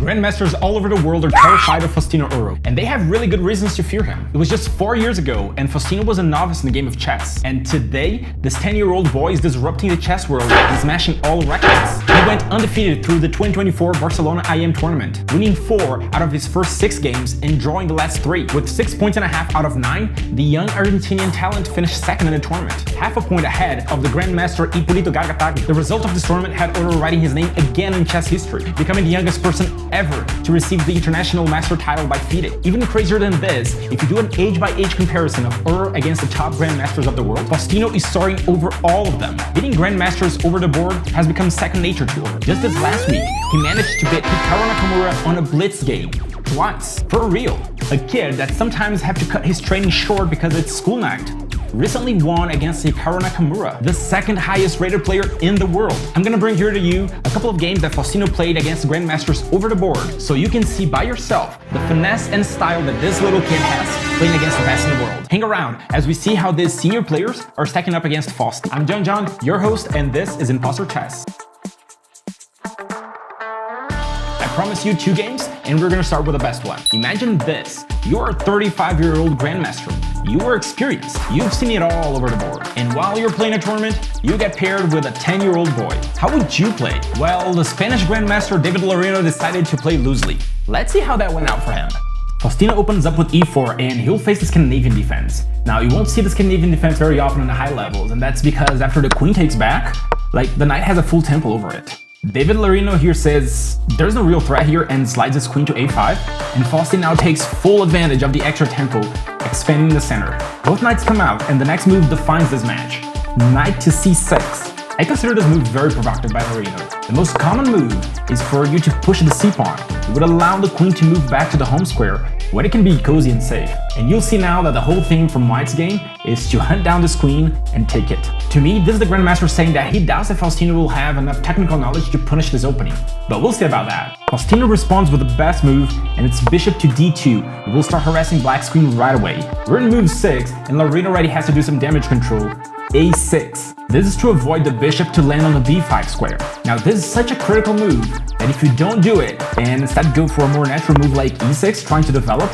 Grandmasters all over the world are terrified of Faustino Oro, and they have really good reasons to fear him. It was just 4 years ago, and Faustino was a novice in the game of chess. And today, this 10-year-old boy is disrupting the chess world and smashing all records. He went undefeated through the 2024 Barcelona IM Tournament, winning 4 out of his first 6 games and drawing the last 3. With 6.5 points out of 9, the young Argentinian talent finished second in the tournament, half a point ahead of the Grandmaster Hipolito Gargatagli. The result of this tournament had Oro writing his name again in chess history, becoming the youngest person ever to receive the international master title by FIDE. Even crazier than this, if you do an age-by-age comparison of Oro against the top Grandmasters of the world, Faustino is soaring over all of them. Beating Grandmasters over the board has become second nature to Oro. Just this last week, he managed to beat Hikaru Nakamura on a Blitz game. Twice. For real. A kid that sometimes have to cut his training short because it's school night recently won against Hikaru Nakamura, the second highest rated player in the world. I'm gonna bring here to you a couple of games that Faustino played against Grandmasters over the board, so you can see by yourself the finesse and style that this little kid has playing against the best in the world. Hang around as we see how these senior players are stacking up against Faust. I'm JonJon, your host, and this is ImpostorChess. I promise you 2 games, and we're gonna start with the best one. Imagine this. You're a 35-year-old Grandmaster. You are experienced. You've seen it all over the board. And while you're playing a tournament, you get paired with a 10-year-old boy. How would you play? Well, the Spanish Grandmaster David Larino decided to play loosely. Let's see how that went out for him. Faustino opens up with e4 and he'll face the Scandinavian defense. Now, you won't see the Scandinavian defense very often in the high levels, and that's because after the queen takes back, the knight has a full tempo over it. David Larino here says there's no real threat here and slides his queen to a5, and Faustino now takes full advantage of the extra tempo, expanding the center. Both knights come out, and the next move defines this match. Knight to c6. I consider this move very provocative by Larino. The most common move is for you to push the c-pawn. It would allow the queen to move back to the home square, where it can be cozy and safe. And you'll see now that the whole theme from White's game is to hunt down this queen and take it. To me, this is the Grandmaster saying that he doubts that Faustino will have enough technical knowledge to punish this opening. But we'll see about that. Faustino responds with the best move, and it's bishop to d2. It will start harassing Black's queen right away. We're in move 6, and Larino already has to do some damage control. a6. This is to avoid the bishop to land on the b5 square. Now, this is such a critical move that if you don't do it and instead go for a more natural move like e6 trying to develop,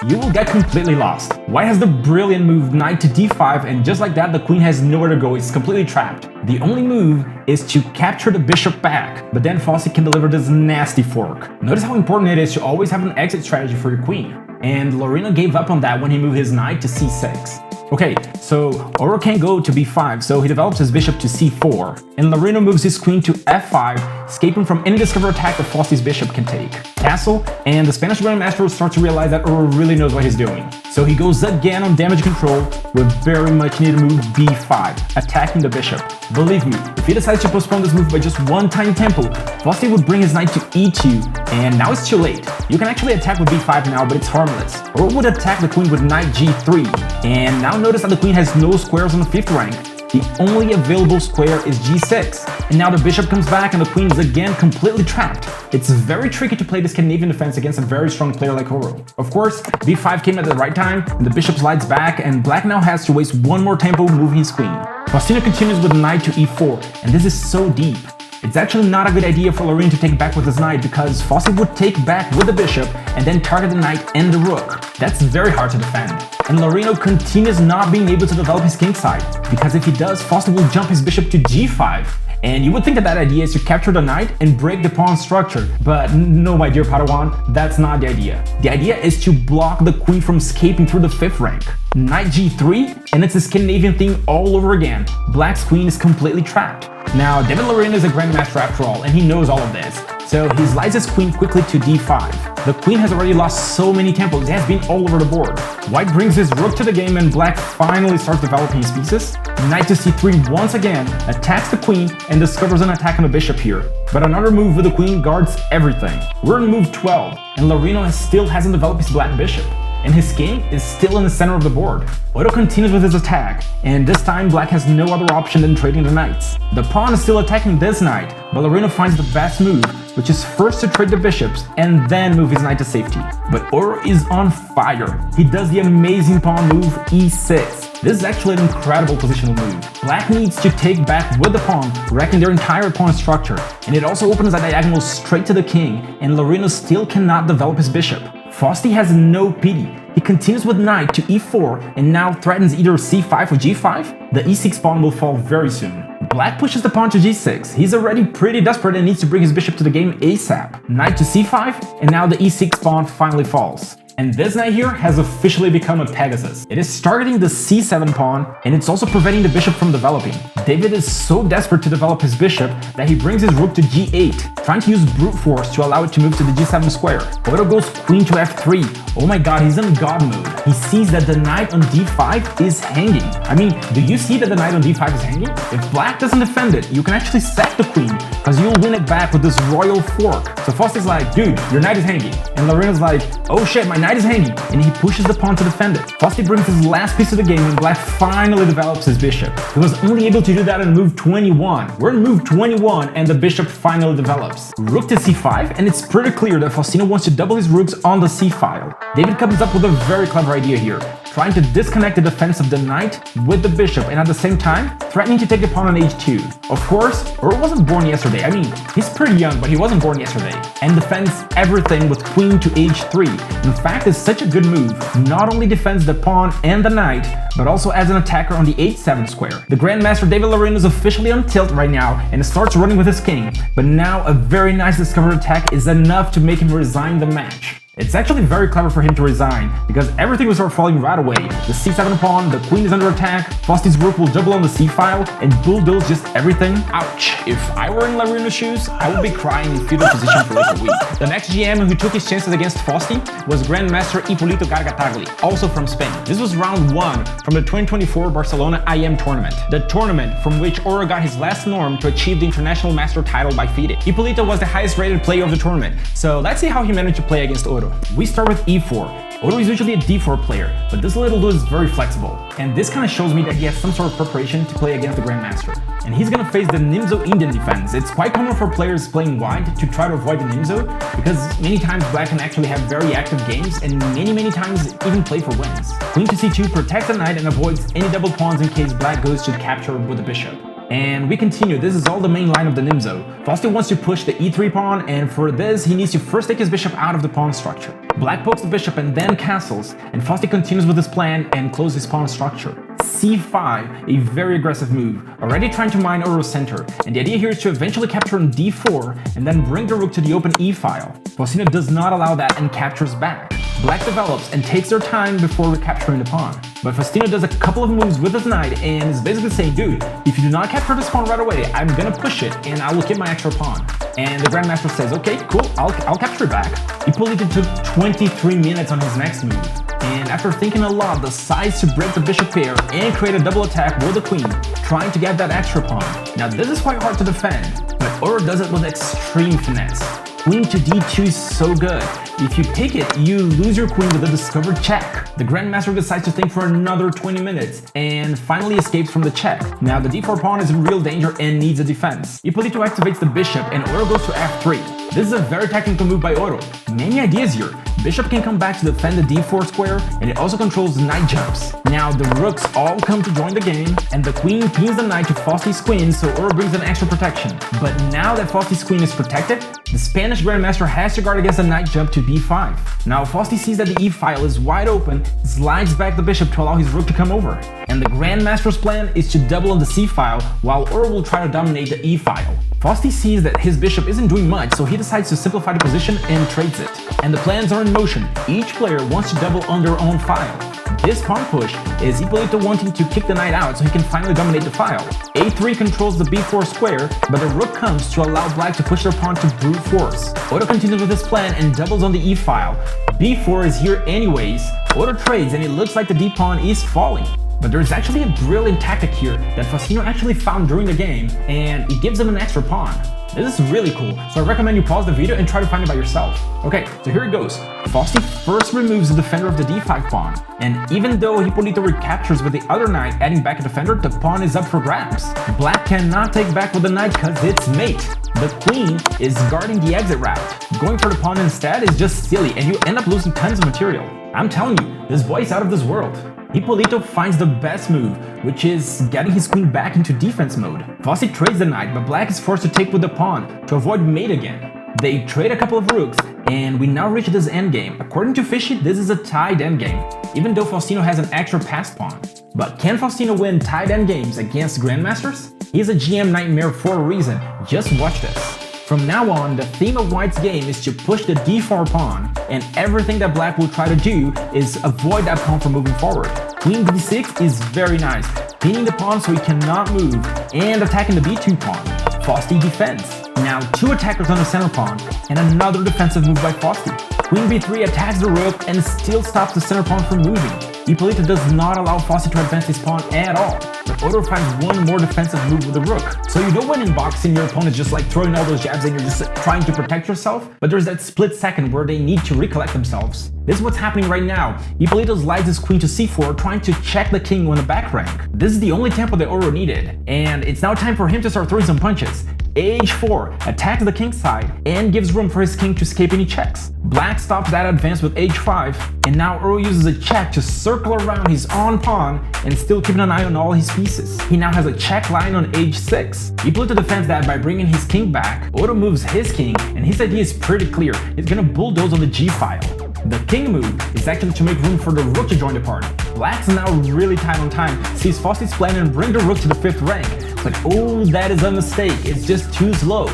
you will get completely lost. White has the brilliant move knight to d5, and just like that, the queen has nowhere to go. It's completely trapped. The only move is to capture the bishop back, but then Faustino can deliver this nasty fork. Notice how important it is to always have an exit strategy for your queen. And Larino gave up on that when he moved his knight to c6. Okay, so Oro can't go to b5, so he develops his bishop to c4, and Larino moves his queen to f5, escaping from any discover attack that Faustino's bishop can take. Castle, and the Spanish Grandmaster will start to realize that Oro really knows what he's doing. So he goes again on damage control with very much needed move b5, attacking the bishop. Believe me, if he decides to postpone this move by just one tiny tempo, Faustino would bring his knight to e2, and now it's too late. You can actually attack with b5 now, but it's harmless. Oro would attack the queen with knight g3, and now notice that the queen has no squares on the 5th rank. The only available square is g6, and now the bishop comes back and the queen is again completely trapped. It's very tricky to play the Scandinavian defense against a very strong player like Oro. Of course, b5 came at the right time, and the bishop slides back, and Black now has to waste one more tempo moving his queen. Faustino continues with knight to e4, and this is so deep. It's actually not a good idea for Larino to take back with his knight because Faustino would take back with the bishop and then target the knight and the rook. That's very hard to defend. And Larino continues not being able to develop his kingside, because if he does, Faustino will jump his bishop to g5. And you would think that that idea is to capture the knight and break the pawn structure, but no, my dear Padawan, that's not the idea. The idea is to block the queen from escaping through the 5th rank. Knight g3, and it's a Scandinavian thing all over again. Black's queen is completely trapped. Now, David Larino is a Grandmaster after all, and he knows all of this. So he slides his queen quickly to d5. The queen has already lost so many tempos, it has been all over the board. White brings his rook to the game, and Black finally starts developing his pieces. Knight to c3 once again, attacks the queen, and discovers an attack on the bishop here. But another move with the queen guards everything. We're in move 12, and Larino still hasn't developed his black bishop, and his king is still in the center of the board. Oro continues with his attack, and this time Black has no other option than trading the knights. The pawn is still attacking this knight, but Larino finds the best move, which is first to trade the bishops and then move his knight to safety. But Oro is on fire. He does the amazing pawn move e6. This is actually an incredible positional move. Black needs to take back with the pawn, wrecking their entire pawn structure, and it also opens a diagonal straight to the king, and Larino still cannot develop his bishop. Fausti has no pity. He continues with knight to e4 and now threatens either c5 or g5. The e6 pawn will fall very soon. Black pushes the pawn to g6. He's already pretty desperate and needs to bring his bishop to the game ASAP. Knight to c5, and now the e6 pawn finally falls. And this knight here has officially become a Pegasus. It is targeting the c7 pawn, and it's also preventing the bishop from developing. David is so desperate to develop his bishop that he brings his rook to g8, trying to use brute force to allow it to move to the g7 square. Oro goes queen to f3. Oh my god, he's in god mode. He sees that the knight on d5 is hanging. I mean, do you see that the knight on d5 is hanging? If black doesn't defend it, you can actually sack the queen, because you'll win it back with this royal fork. So Fausti's like, dude, your knight is hanging. And Larino's like, oh shit, my knight is hanging, and he pushes the pawn to defend it. Fausti brings his last piece of the game and black finally develops his bishop. He was only able to do that in move 21. We're in move 21 and the bishop finally develops. Rook to c5, and it's pretty clear that Faustino wants to double his rooks on the c-file. David comes up with a very clever idea here, trying to disconnect the defense of the knight with the bishop and at the same time threatening to take the pawn on h2. Of course, Oro wasn't born yesterday. I mean, he's pretty young, but he wasn't born yesterday. And defends everything with queen to h3. In fact, it's such a good move. Not only defends the pawn and the knight, but also as an attacker on the h7 square. The Grandmaster David Larino is officially on tilt right now and starts running with his king, but now a very nice discovered attack is enough to make him resign the match. It's actually very clever for him to resign, because everything will start falling right away. The c7 pawn, the queen is under attack, Fausti's rook will double on the c-file, and bulldoze just everything. Ouch! If I were in Larino's shoes, I would be crying in fetal position for like a week. The next GM who took his chances against Fausti was Grandmaster Hipolito Gargatagli, also from Spain. This was round 1 from the 2024 Barcelona IM Tournament, the tournament from which Oro got his last norm to achieve the International Master title by FIDE. Hipolito was the highest rated player of the tournament, so let's see how he managed to play against Oro. We start with e4. Oro is usually a d4 player, but this little dude is very flexible. And this kind of shows me that he has some sort of preparation to play against the Grandmaster. And he's gonna face the Nimzo Indian defense. It's quite common for players playing wide to try to avoid the Nimzo, because many times black can actually have very active games and many times even play for wins. Queen to c2 protects the knight and avoids any double pawns in case black goes to capture with the bishop. And we continue. This is all the main line of the Nimzo. Fausti wants to push the e3 pawn, and for this he needs to first take his bishop out of the pawn structure. Black pokes the bishop and then castles, and Fausti continues with his plan and closes his pawn structure. c5, a very aggressive move, already trying to mine Oro's center, and the idea here is to eventually capture on d4 and then bring the rook to the open e-file. Faustino does not allow that and captures back. Black develops and takes their time before recapturing the pawn. But Faustino does a couple of moves with his knight and is basically saying, dude, if you do not capture this pawn right away, I'm gonna push it and I will keep my extra pawn. And the Grandmaster says, okay, cool, I'll capture it back. Hipolito took 23 minutes on his next move. And after thinking a lot, decides to break the bishop pair and create a double attack with the queen, trying to get that extra pawn. Now this is quite hard to defend, but Oro does it with extreme finesse. Queen to d2 is so good. If you take it, you lose your queen with a discovered check. The Grandmaster decides to think for another 20 minutes and finally escapes from the check. Now the d4 pawn is in real danger and needs a defense. Hipolito activates the bishop and Oro goes to f3. This is a very technical move by Oro. Many ideas here. Bishop can come back to defend the d4 square, and it also controls knight jumps. Now the rooks all come to join the game, and the queen pins the knight to Fausti's queen, so Oro brings an extra protection. But now that Fausti's queen is protected, the Spanish Grandmaster has to guard against the knight jump to b5. Now Fausti sees that the e-file is wide open, slides back the bishop to allow his rook to come over. And the Grandmaster's plan is to double on the c-file, while Oro will try to dominate the e-file. Fausti sees that his bishop isn't doing much, so he decides to simplify the position and trades it. And the plans are in motion. Each player wants to double on their own file. This pawn push is Hipolito wanting to kick the knight out so he can finally dominate the file. a3 controls the b4 square, but the rook comes to allow black to push their pawn to brute force. Oro continues with his plan and doubles on the e-file. b4 is here anyways. Oro trades and it looks like the d-pawn is falling. But there's actually a brilliant tactic here that Faustino actually found during the game, and it gives him an extra pawn. This is really cool, so I recommend you pause the video and try to find it by yourself. Okay, so here it goes. Fausti first removes the defender of the d5 pawn, and even though Hipolito recaptures with the other knight adding back a defender, the pawn is up for grabs. Black cannot take back with the knight because it's mate. The queen is guarding the exit route. Going for the pawn instead is just silly, and you end up losing tons of material. I'm telling you, this boy is out of this world. Hipolito finds the best move, which is getting his queen back into defense mode. Fausti trades the knight, but black is forced to take with the pawn to avoid mate again. They trade a couple of rooks, and we now reach this endgame. According to Fishy, this is a tied endgame, even though Faustino has an extra passed pawn. But can Faustino win tied endgames against Grandmasters? He's a GM nightmare for a reason, just watch this. From now on, the theme of White's game is to push the d4 pawn, and everything that Black will try to do is avoid that pawn from moving forward. Queen d6 is very nice, pinning the pawn so he cannot move, and attacking the b2 pawn. Fausti defends. Now 2 attackers on the center pawn, and another defensive move by Fausti. Queen b3 attacks the rook and still stops the center pawn from moving. Hipolito does not allow Fausti to advance his pawn at all, but Oro finds one more defensive move with the rook. So you know when in boxing your opponent is just like throwing all those jabs and you're just trying to protect yourself, but there's that split second where they need to recollect themselves. This is what's happening right now. Hipolito slides his queen to c4, trying to check the king on the back rank. This is the only tempo that Oro needed, and it's now time for him to start throwing some punches. h4 attacks the king's side and gives room for his king to escape any checks. Black stops that advance with h5, and now Oro uses a check to circle around his own pawn and still keeping an eye on all his pieces. He now has a check line on h6. Hipolito defends that by bringing his king back. Oro moves his king, and his idea is pretty clear. He's gonna bulldoze on the g file. The king move is actually to make room for the rook to join the party. Black's now really tight on time, sees Fausti's plan and bring the rook to the 5th rank. But oh, that is a mistake, it's just too slow.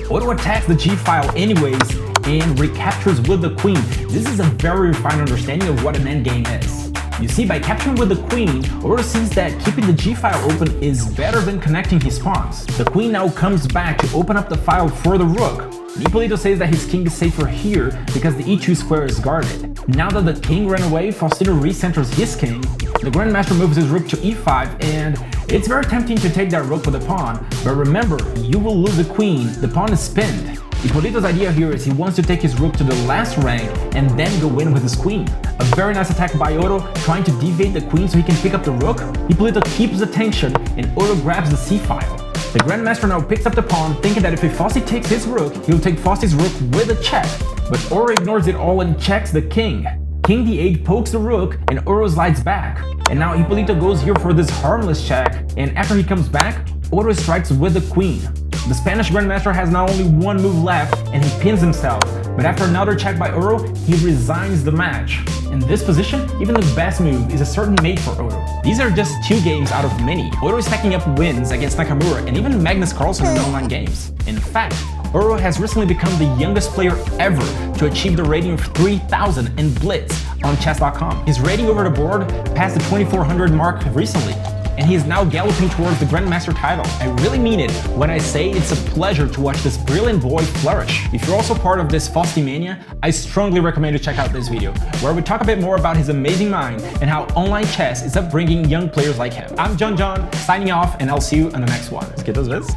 Oro attacks the g file anyways and recaptures with the queen. This is a very refined understanding of what an endgame is. You see, by capturing with the queen, Oro sees that keeping the g file open is better than connecting his pawns. The queen now comes back to open up the file for the rook. Hipolito says that his king is safer here because the e2 square is guarded. Now that the king ran away, Faustino recenters his king. The Grandmaster moves his rook to e5, and it's very tempting to take that rook with a pawn, but remember, you will lose the queen, the pawn is pinned. Hipolito's idea here is he wants to take his rook to the last rank and then go in with his queen. A very nice attack by Oro, trying to deviate the queen so he can pick up the rook. Hipolito keeps the tension, and Oro grabs the c-file. The Grandmaster now picks up the pawn, thinking that if Fausti takes his rook, he'll take Fausti's rook with a check, but Oro ignores it all and checks the king. King d8 pokes the rook, and Oro slides back. And now Hipolito goes here for this harmless check, and after he comes back, Oro strikes with the queen. The Spanish Grandmaster has now only one move left, and he pins himself, but after another check by Oro, he resigns the match. In this position, even the best move is a certain mate for Oro. These are just 2 games out of many. Oro is stacking up wins against Nakamura and even Magnus Carlsen in online games. In fact, Oro has recently become the youngest player ever to achieve the rating of 3,000 in Blitz on chess.com. His rating over the board passed the 2,400 mark recently, and he is now galloping towards the Grandmaster title. I really mean it when I say it's a pleasure to watch this brilliant boy flourish. If you're also part of this Fausti mania, I strongly recommend you check out this video, where we talk a bit more about his amazing mind and how online chess is upbringing young players like him. I'm JonJon, signing off, and I'll see you on the next one. Let's get those bits.